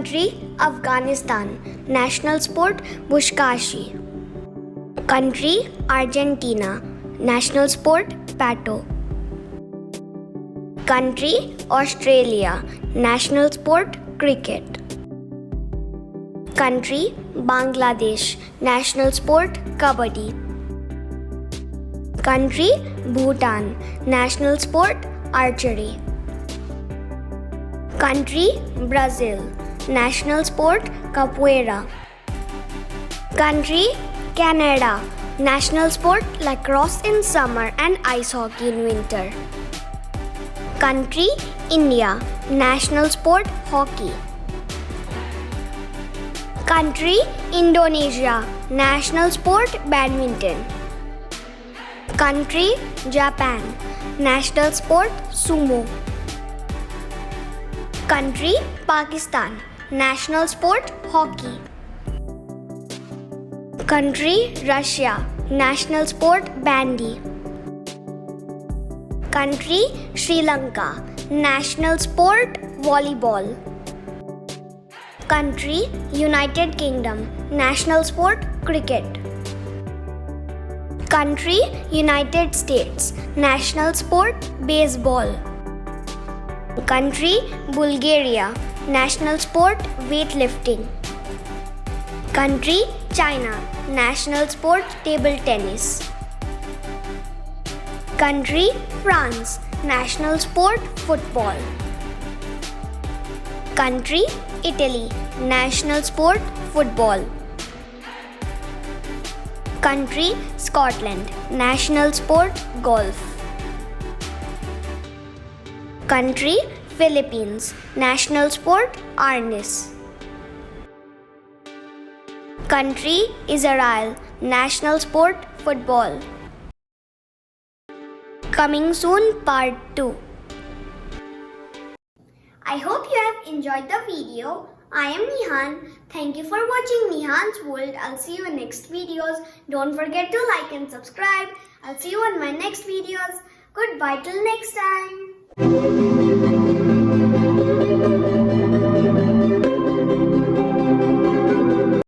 Country Afghanistan. National sport Bushkashi. Country Argentina. National sport Pato. Country Australia. National sport Cricket. Country Bangladesh. National sport Kabaddi. Country Bhutan. National sport Archery. Country Brazil. National sport Capoeira. Country Canada. National sport lacrosse in summer and ice hockey in winter. Country India. National sport hockey. Country Indonesia. National sport badminton. Country Japan. National sport sumo. Country Pakistan. National sport hockey. Country Russia. National sport bandy. Country Sri Lanka. National sport volleyball. Country United Kingdom. National sport cricket. Country United States. National sport baseball. Country Bulgaria. National sport weightlifting. Country China. National sport table tennis. Country France. National sport football. Country Italy. National sport football. Country Scotland. National sport golf. Country Philippines. National sport arnis. Country Israel. National sport football. Coming soon part 2. I hope you have enjoyed the video. I am Nihan. Thank you for watching Nihan's World. I'll see you in next videos. Don't forget to like and subscribe. I'll see you in my next videos. Goodbye till next time.